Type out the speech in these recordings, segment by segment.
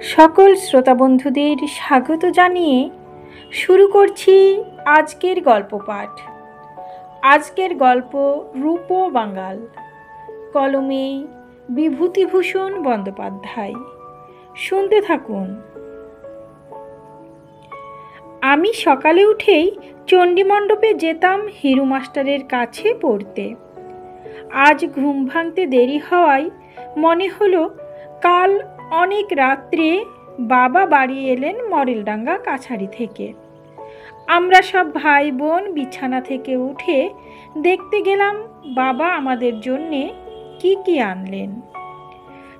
সকল শ্রোতা বন্ধুদের স্বাগত জানিয়ে শুরু করছি আজকের গল্প পাঠ। আজকের গল্প রূপ বাঙাল, কলমে বিভূতিভূষণ বন্দ্যোপাধ্যায়। শুনতে থাকুন। আমি সকালে উঠেই চণ্ডীমণ্ডপে যেতাম হিরু মাস্টারের কাছে পড়তে। আজ ঘুম ভাঙতে দেরি হওয়ায় মনে হলো কাল অনেক রাত্রে বাবা বাড়ি এলেন মরেলডাঙ্গা কাছারি থেকে। আমরা সব ভাই বোন বিছানা থেকে উঠে দেখতে গেলাম বাবা আমাদের জন্যে কি কি আনলেন।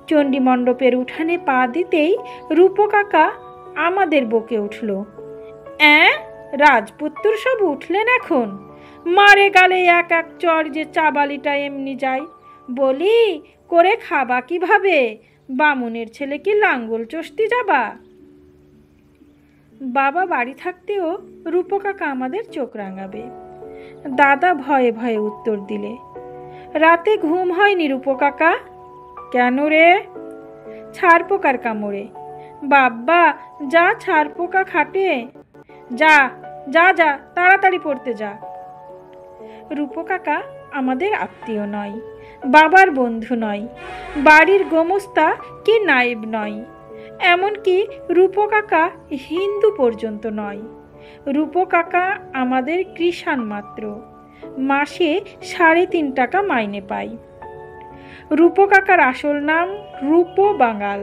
চণ্ডীমণ্ডপের উঠানে পা দিতেই রূপো কাকা আমাদের বকে উঠল, রাজপুত্র সব উঠলেন এখন? মারে গালে এক এক চর যে চাবালিটা এমনি যায়, বলি করে খাবা কিভাবে? বামুনের ছেলে কি লাঙ্গল চষতে যাবা? বাবা বাড়ি থাকতেও রূপো কাকা আমাদের চোখ রাঙাবে। দাদা ভয়ে ভয়ে উত্তর দিলে, রাতে ঘুম হয়নি রূপো কাকা? কেন রে? ছাড় পোকার কামড়ে। বাব্বা যা, ছাড় পোকা খাটে, যা যা যা তাড়াতাড়ি পড়তে যা। রূপো কাকা আমাদের আত্মীয় নয়, বাবার বন্ধু নয়, বাড়ির গোমস্তা কি নায়েব নয়, এমনকি রূপো কাকা হিন্দু পর্যন্ত নয়। রূপো কাকা আমাদের কৃষাণ মাত্র, মাসে 3.5 টাকা মাইনে পাই। রূপো কাকার আসল নাম রূপ বাঙাল,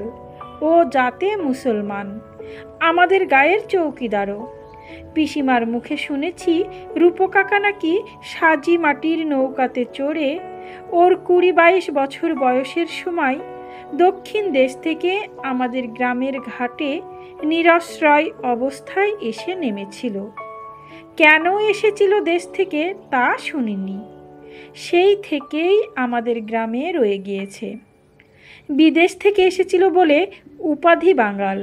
ও জাতে মুসলমান, আমাদের গায়ের চৌকিদারও। পিসিমার মুখে শুনেছি রূপো কাকা নাকি সাজি মাটির নৌকাতে চড়ে ওর 20-22 বছর বয়সের সময় দক্ষিণ দেশ থেকে আমাদের গ্রামের ঘাটে নিরাশ্রয় অবস্থায় এসে নেমেছিল। কেন এসেছিল দেশ থেকে তা শুনিনি, সেই থেকেই আমাদের গ্রামে রয়ে গিয়েছে। বিদেশ থেকে এসেছিল বলে উপাধি বাঙাল,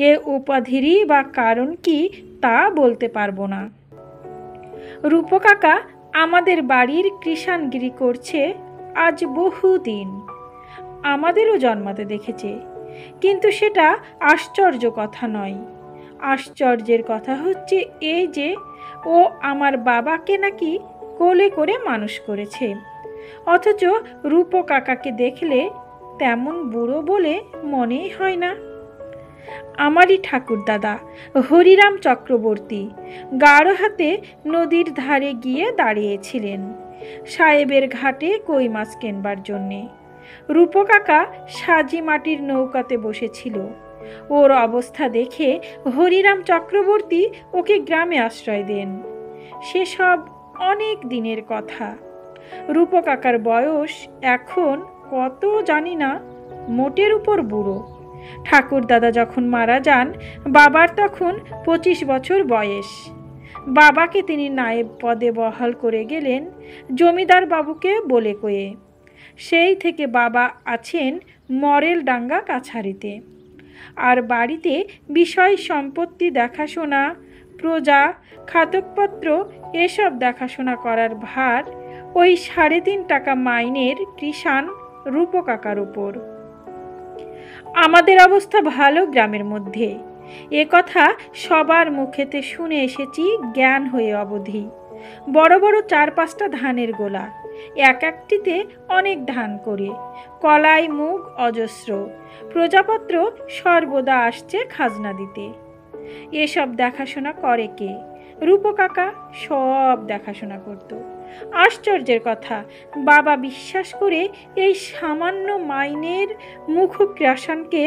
এ উপাধিরই বা কারণ কি তা বলতে পারবো না। রূপো কাকা আমাদের বাড়ির কৃষাণগিরি করছে আজ বহুদিন, আমাদেরও জন্মাতে দেখেছে, কিন্তু সেটা আশ্চর্য কথা নয়। আশ্চর্যের কথা হচ্ছে এই যে ও আমার বাবাকে নাকি কোলে করে মানুষ করেছে, অথচ রূপো কাকাকে দেখলে তেমন বুড়ো বলে মনেই হয় না। আমারই ঠাকুরদাদা হরিরাম চক্রবর্তী গাঢ় হাতে নদীর ধারে গিয়ে দাঁড়িয়েছিলেন সাহেবের ঘাটে কই মাছ কেনবার জন্যে। রূপো কাকা সাজি মাটির নৌকাতে বসেছিল। ওর অবস্থা দেখে হরিরাম চক্রবর্তী ওকে গ্রামে আশ্রয় দেন। সেসব অনেক দিনের কথা। রূপো কাকার বয়স এখন কত জানি না, মোটের উপর বুড়ো। ঠাকুরদাদা যখন মারা যান বাবার তখন 25 বছর বয়স। বাবাকে তিনি নায়েব পদে বহাল করে গেলেন জমিদার বাবুকে বলে কয়ে। সেই থেকে বাবা আছেন মরেলডাঙ্গা কাছারিতে। আর বাড়িতে বিষয় সম্পত্তি দেখাশোনা, প্রজা খাতকপত্র এসব দেখাশোনা করার ভার ওই 3.5 টাকা মাইনের কৃষাণ রূপো কাকার উপর। আমাদের অবস্থা ভালো গ্রামের মধ্যে, এ কথা সবার মুখেতে শুনে এসেছি জ্ঞান হয়ে অবধি। বড় বড় 4-5টা ধানের গোলা, এক একটিতে অনেক ধান করে, কলাই মুগ অজস্র, প্রজাপত্র সর্বদা আসছে খাজনা দিতে। এসব দেখাশোনা করে কে? রূপো কাকা সব দেখাশোনা করত। আশ্চর্যের কথা, বাবা বিশ্বাস করে এই সামান্য মাইনের মুখক্রাসানকে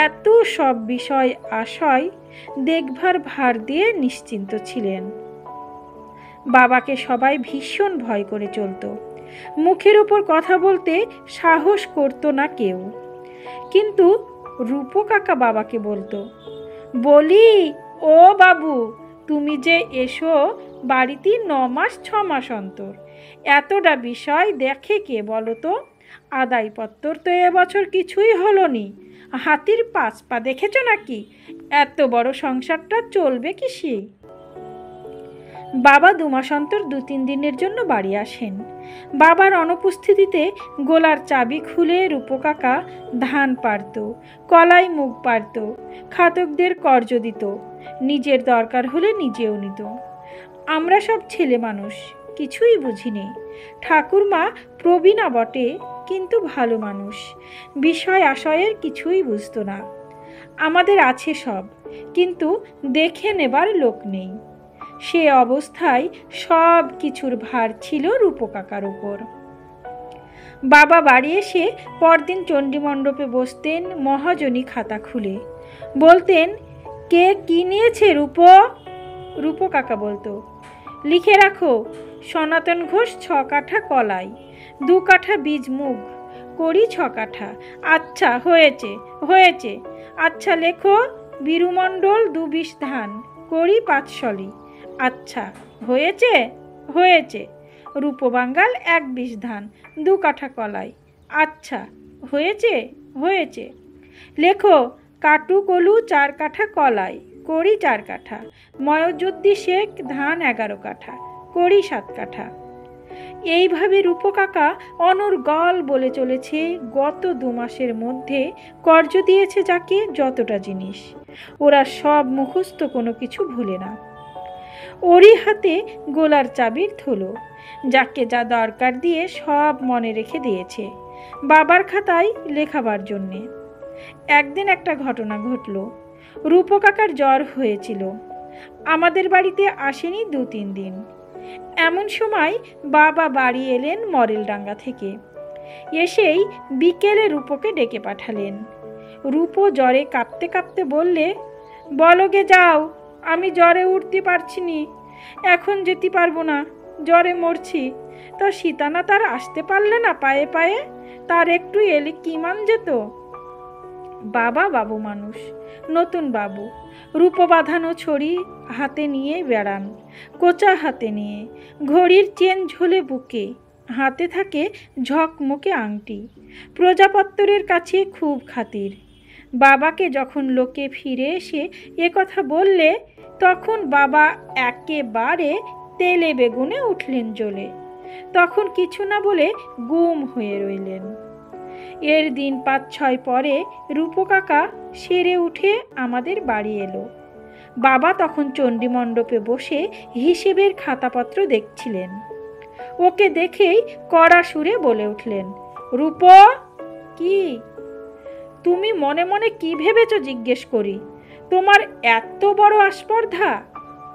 এত সব বিষয় আশয় দেখভার ভার দিয়ে নিশ্চিন্ত ছিলেন। বাবাকে সবাই ভীষণ ভয় করে চলত, মুখের উপর কথা বলতে সাহস করত না কেউ। কিন্তু রূপো কাকা বাবাকে বলতো, বলি ও বাবু, তুমি যে এসো বাড়িতে 9 মাস 6 মাস অন্তর, এতটা বিষয় দেখে কে বলো তো? আদায়পত্র তো এবছর কিছুই হলো নি, হাতির 5 পা দেখেছ নাকি? এত বড় সংসারটা চলবে কিসে? বাবা 2 মাস অন্তর 2-3 দিনের জন্য বাড়ি আসেন। বাবার অনুপস্থিতিতে গোলার চাবি খুলে রূপকাকা ধান পাড়ত, কলাই মুগ পাড়ত, খাতকদের কর্জ দিত, নিজের দরকার হলে নিজেও নিত। আমরা সব ছেলে মানুষ, কিছুই বুঝিনি। ঠাকুরমা প্রবীণা বটে, কিন্তু ভালো মানুষ, বিষয় আশয়ের কিছুই বুঝতো না। আমাদের আছে সব, কিন্তু দেখে নেবার লোক নেই। সে অবস্থায় সব কিছুর ভার ছিল রূপকাকার উপর। বাবা বাড়ি এসে পরদিন চণ্ডীমণ্ডপে বসতেন মহাজনী খাতা খুলে, বলতেন, কে কি নিয়েছে রূপ? রূপকাকা বলতো, লিখে রাখো, সনাতন ঘোষ 6 কাঠা কলাই, 2 কাঠা বীজ মুগ, করি 6 কাঠা। আচ্ছা হয়েছে হয়েছে। আচ্ছা লেখো, বীরুমণ্ডল 2 বিশ ধান, করি 5 শলি। আচ্ছা হয়েছে হয়েছে। রূপবাঙ্গাল 1 বিশ ধান, 2 কাঠা কলাই। আচ্ছা হয়েছে হয়েছে। লেখো, কাটু কলু 4 কাঠা কলাই, করি 4 কাঠা। ময়জুদ্দি শেখ ধান 11 কাঠা, করি 7 কাঠা। এইভাবে রূপকাকা অনর্গল বলে চলেছে গত 2 মাসের মধ্যে কর্জ দিয়েছে যাকে যতটা জিনিস। ওরা সব মুখস্থ, কোনো কিছু ভুলে না। ওরই হাতে গোলার চাবির থলো, যাকে যা দরকার দিয়ে সব মনে রেখে দিয়েছে বাবার খাতায় লেখাবার জন্যে। একদিন একটা ঘটনা ঘটল। রূপকাকার জ্বর হয়েছিল, আমাদের বাড়িতে আসেনি 2-3 দিন। এমন সময় বাবা বাড়ি এলেন মরেলডাঙ্গা থেকে। এসেই বিকেলে রূপকে ডেকে পাঠালেন। রূপ জ্বরে কাঁপতে কাঁপতে বললে, বলগে যাও, আমি জ্বরে উঠতে পারছি নি, এখন যেতে পারবো না, জ্বরে মরছি। তা সীতানা তার আসতে পারলে না পায়ে পায়ে, তার একটু এলে কি মান যেত। বাবা বাবু মানুষ, নতুন বাবু, রূপ বাঁধানো ছড়ি হাতে নিয়ে বেড়ান, কোচা হাতে নিয়ে, ঘড়ির চেন ঝোলে বুকে, হাতে থাকে ঝকমকে আংটি। প্রজাপত্তরের কাছে খুব খাতির। বাবাকে যখন লোকে ফিরে এসে এ কথা বললে, তখন বাবা একেবারে তেলে বেগুনে উঠলেন জ্বলে। তখন কিছু না বলে গুম হয়ে রইলেন। এর দিন 5-6 পরে রূপকাকা সেরে উঠে আমাদের বাড়ি এলো। বাবা তখন চণ্ডীমণ্ডপে বসে হিসেবের খাতাপত্র দেখছিলেন। ওকে দেখেই কড়া সুরে বলে উঠলেন, রূপ, কি তুমি মনে মনে কি ভেবেছ জিজ্ঞেস করি? তোমার এত বড় আস্পর্ধা?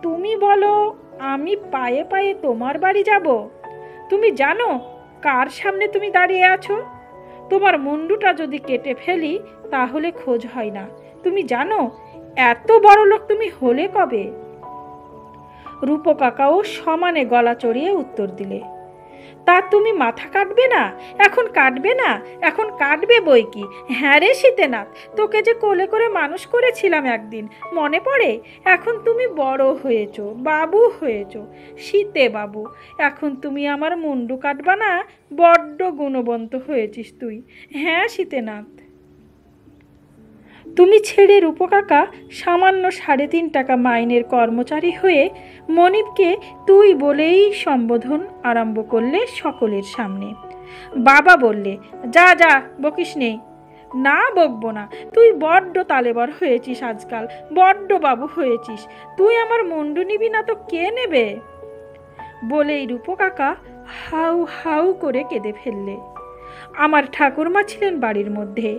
তুমি বলো আমি পায়ে পায়ে তোমার বাড়ি যাব? তুমি জানো কার সামনে তুমি দাঁড়িয়ে আছো? তোমার মুন্ডুটা যদি কেটে ফেলি তাহলে খোঁজ হয় না। তুমি জানো এত বড় লোক তুমি হলে কবে? রূপকাকাও সমানে গলা চড়িয়ে উত্তর দিলে, তা তুমি মাথা কাটবে না? এখন কাটবে না? এখন কাটবে বই কি। হ্যাঁ রে শীতেনাথ, তোকে যে কোলে করে মানুষ করেছিলাম একদিন, মনে পড়ে? এখন তুমি বড় হয়েছ, বাবু হয়েছ, শীতে বাবু। এখন তুমি আমার মুন্ডু কাটবা না? বড্ড গুণবন্ত হয়েছিস তুই। হ্যাঁ শীতেনাথ। তুমি ছেড়ে রূপকাকা সামান্য 3.5 টাকা মাইনের কর্মচারী হয়ে মনিবকে তুই বলেই সম্বোধন আরম্ভ করলে সকলের সামনে। বাবা বললে, যা যা, বকিস নেই। না বকবো না, তুই বড্ড তালেবর হয়েছিস আজকাল, বড্ড বাবু হয়েছিস। তুই আমার মুন্ডু নিবি না তো কে নেবে? বলেই রূপকাকা হাউ হাউ করে কেঁদে ফেললে। আমার ঠাকুরমা ছিলেন বাড়ির মধ্যে।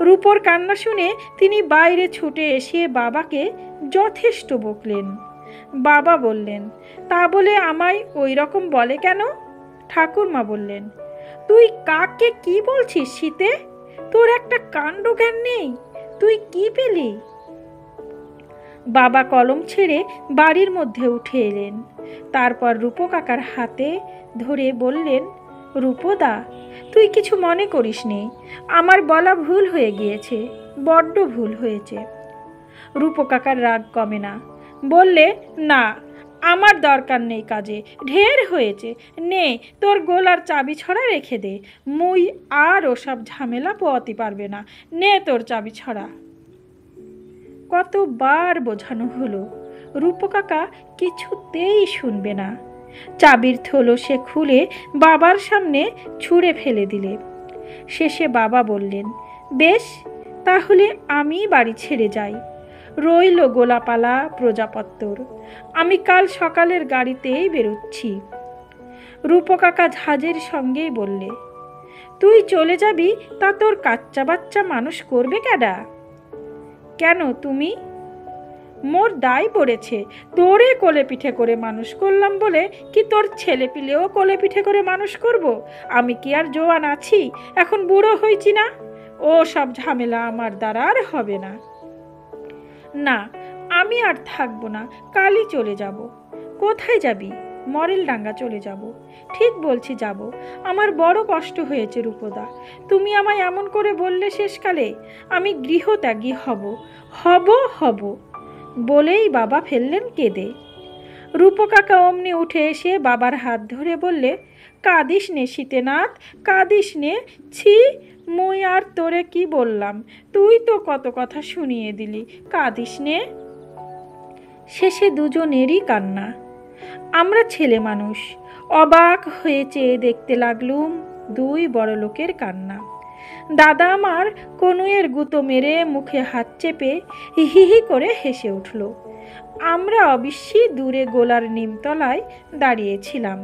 রূপর কান্না শুনে তিনি বাইরে ছুটে এসে বাবাকে যথেষ্ট বকলেন। বাবা বললেন, তা বলে আমায় ওই রকম বলে কেন? ঠাকুরমা বললেন, তুই কাকে কি বলছিস শীতে? তোর একটা কাণ্ড জ্ঞান নেই, তুই কি পেলি? বাবা কলম ছেড়ে বাড়ির মধ্যে উঠে এলেন। তারপর রূপকাকার হাতে ধরে বললেন, রূপদা, তুই কিছু মনে করিস নে, আমার বলা ভুল হয়ে গিয়েছে, বড্ড ভুল হয়েছে। রূপকাকার রাগ কমে না, বললে, না আমার দরকার নেই কাজে, ঢের হয়েছে, নে তোর গোলার চাবি ছড়া রেখে দে, মুই আর ওসব ঝামেলা পোয়াতে পারবে না, নে তোর চাবি ছড়া। কতবার বোঝানো হলো, রূপকাকা কিছুতেই শুনবে না। চাবির থলো সে খুলে বাবার সামনে ছুঁড়ে ফেলে দিলে। শেষে বাবা বললেন, বেশ, তাহলে আমি বাড়ি ছেড়ে যাই। রইল গোলাপালা প্রজাপত্তর, আমি কাল সকালের গাড়িতেই বেরোচ্ছি। রূপকাকা ঝাঁজের সঙ্গেই বললে, তুই চলে যাবি তা তোর কাচ্চা বাচ্চা মানুষ করবে কেডা? কেন তুমি? মোর দায় পড়েছে, তোরে কোলে পিঠে করে মানুষ করলাম বলে কি তোর ছেলে পিলেও কোলে পিঠে করে মানুষ করব? আমি কি আর জোয়ান আছি, এখন বুড়ো হয়েছি না? ও সব ঝামেলা আমার দ্বারা আর হবে না। না, আমি আর থাকবো না, কালই চলে যাব। কোথায় যাবি? মরেলডাঙ্গা চলে যাব। ঠিক বলছি, যাব। আমার বড় কষ্ট হয়েছে রূপদা, তুমি আমায় এমন করে বললে শেষকালে। আমি গৃহত্যাগী হব হব হব বলেই বাবা ফেললেন কেঁদে। রূপকাকা অমনি উঠে এসে বাবার হাত ধরে বললে, কাঁদিস নে শীতেনাথ, কাঁদিস নে। ছি, মুই আর তোরে কি বললাম, তুই তো কত কথা শুনিয়ে দিলি, কাঁদিস নে। শেষে দুজনেরই কান্না। আমরা ছেলে মানুষ অবাক হয়ে চেয়ে দেখতে লাগলুম দুই বড় লোকের কান্না। দাদা আমার কনুয়ের গুঁতো মেরে মুখে হাত চেপে হি হি করে হেসে উঠল। আমরা অবশ্যই দূরে গোলার নিমতলায় দাঁড়িয়েছিলাম।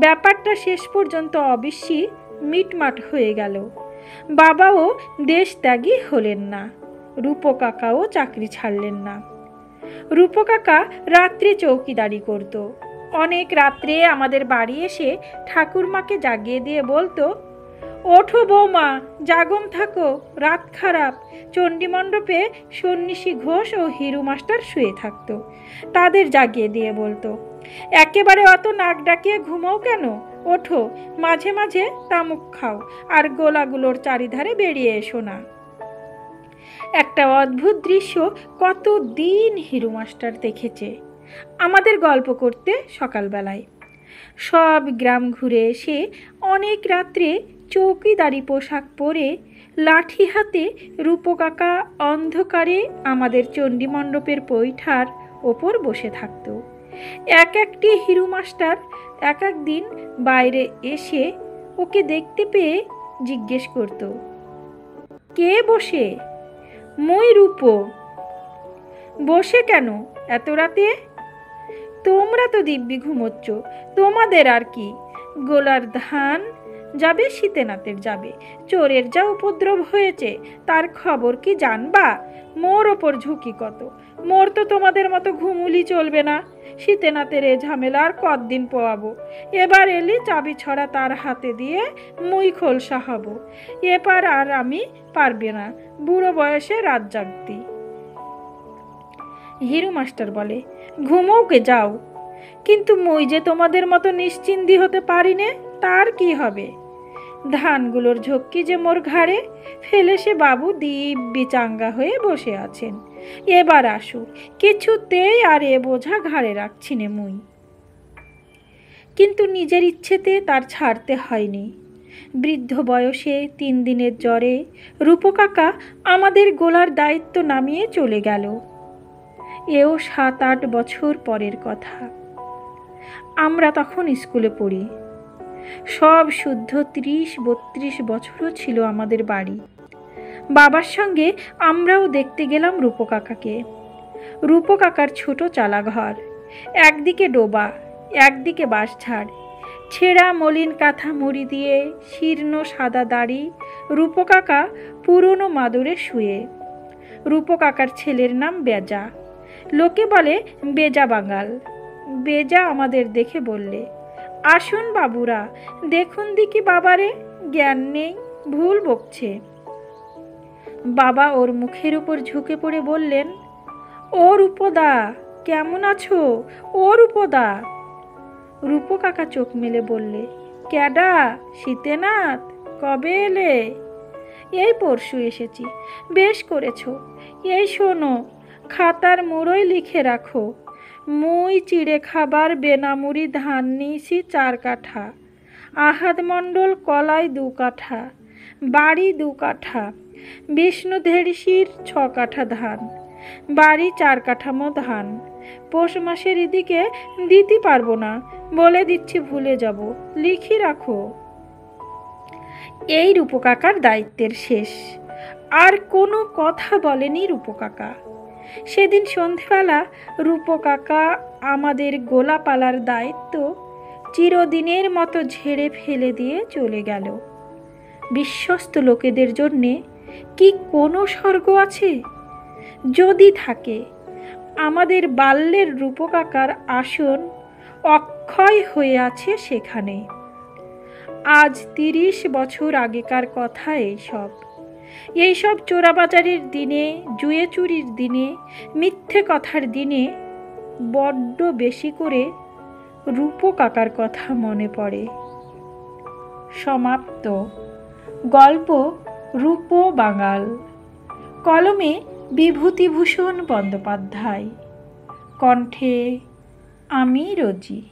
ব্যাপারটা শেষ পর্যন্ত অবশ্যই মিটমাট হয়ে গেল। বাবাও দেশত্যাগী হলেন না, রূপকাকাও চাকরি ছাড়লেন না। রূপকাকা রাত্রে চৌকিদারি করত। অনেক রাত্রে আমাদের বাড়ি এসে ঠাকুরমাকে জাগিয়ে দিয়ে বলতো, ওঠো বৌমা, জাগম থাকো, রাত খারাপ। চণ্ডীমণ্ডপে সন্ন্যাসী ঘোষ ও হিরু মাস্টার শুয়ে থাকতো, তাদের জাগিয়ে দিয়ে বলতো, একেবারে অত নাক ডাকিয়ে ঘুমাও কেন? ওঠো, মাঝে মাঝে তামুক খাও আর গোলাগুলোর চারিধারে বেরিয়ে এসো না। একটা অদ্ভুত দৃশ্য কতদিন হিরু মাস্টার দেখেছে। আমাদের গল্প করতে সকালবেলায় সব গ্রাম ঘুরে এসে অনেক রাত্রে চৌকিদারি পোশাক পরে লাঠি হাতে রূপকাকা অন্ধকারে আমাদের চণ্ডীমণ্ডপের পৈঠার ওপর বসে থাকত। এক একটি হিরু মাস্টার এক এক দিন বাইরে এসে ওকে দেখতে পেয়ে জিজ্ঞেস করত, কে বসে? মই রূপ। বসে কেন এত রাতে? তোমরা তো দিব্যি ঘুমোচ্ছ, তোমাদের আর কি? গোলার ধান যাবে, শীতেনাথের যাবে, চোরের যা উপদ্রব হয়েছে তার খবর কি জানবা? মোর ওপর ঝুঁকি কত, মোর তো তোমাদের মতো ঘুমুলি চলবে না। শীতেনাথের এ ঝামেলা আর কতদিন পোয়াবো? এবার এলি চাবি ছড়া তার হাতে দিয়ে মুই খোলসা হব। এবার আর আমি পারবে না বুড়ো বয়সে রাত জাগতি। হিরু মাস্টার বলে, ঘুমোকে যাও। কিন্তু মুই যে তোমাদের মতো নিশ্চিন্তি হতে পারি নে, তার কি হবে? ধানগুলোর ঝক্কি যে মোর ঘাড়ে, ফেলে সে বাবু দিব্যি চাঙ্গা হয়ে বসে আছেন। এবার আসুক, কিছুতেই আর এ বোঝা ঘাড়ে রাখছি নে মুই। কিন্তু নিজের ইচ্ছেতে তার ছাড়তে হয়নি। বৃদ্ধ বয়সে 3 দিনের জ্বরে রূপকাকা আমাদের গোলার দায়িত্ব নামিয়ে চলে গেল। এও 7-8 বছর পরের কথা। আমরা তখন স্কুলে পড়ি। সব শুদ্ধ 30-32 বছরও ছিল আমাদের বাড়ি। বাবার সঙ্গে আমরাও দেখতে গেলাম রূপকাকাকে। রূপকাকার ছোট চালাঘর, একদিকে ডোবা, একদিকে বাঁশঝাড়, ছেঁড়া মলিন কাঁথা মুড়ি দিয়ে শীর্ণ সাদা দাড়ি রূপকাকা পুরনো মাদুরে শুয়ে। রূপকাকার ছেলের নাম বেজা, লোকে বলে বেজা বাঙাল। বেজা আমাদের দেখে বললে, আসুন বাবুরা, দেখুন দিকি বাবারে, জ্ঞান নেই, ভুল বকছে। বাবা ওর মুখের উপর ঝুঁকে পড়ে বললেন, ও রূপদা, কেমন আছো? ও রূপদা। রূপকাকা চোখ মেলে বললে, ক্যাডা? শীতেনাথ? কবে এলে? এই পরশু এসেছি। বেশ করেছো। এই শোনো, খাতার মুড়োয় লিখে রাখো, মুই চিড়ে খাবার বেনামুড়ি ধান নিয়েছি 4 কাঠা, আহাদ মণ্ডল কলাই 2 কাঠা, বাড়ি 2 কাঠা, বিষ্ণু ধেড়িসির 6 কাঠা ধান, বাড়ি 4 কাঠামো ধান, পৌষ মাসের এদিকে দিতে পারবো না, বলে দিচ্ছি, ভুলে যাব, লিখি রাখো। এই রূপকাকার দায়িত্বের শেষ। আর কোনো কথা বলেনি রূপকাকা। সেদিন সন্ধেবেলা রূপকাকা আমাদের গোলাপালার দায়িত্ব চিরদিনের মতো ঝেড়ে ফেলে দিয়ে চলে গেল। বিশ্বস্ত লোকেদের জন্যে কি কোনো স্বর্গ আছে? যদি থাকে, আমাদের বাল্যের রূপকাকার আসন অক্ষয় হয়ে আছে সেখানে। আজ 30 বছর আগেকার কথা এইসব চোরাবাজারের দিনে, জুয়ে চুরির দিনে, মিথ্যে কথার দিনে বড্ড বেশি করে রূপকাকার কথা মনে পড়ে। সমাপ্ত। গল্প রূপ বাঙাল। কলমে বিভূতিভূষণ বন্দ্যোপাধ্যায়। কণ্ঠে আমি রোজি।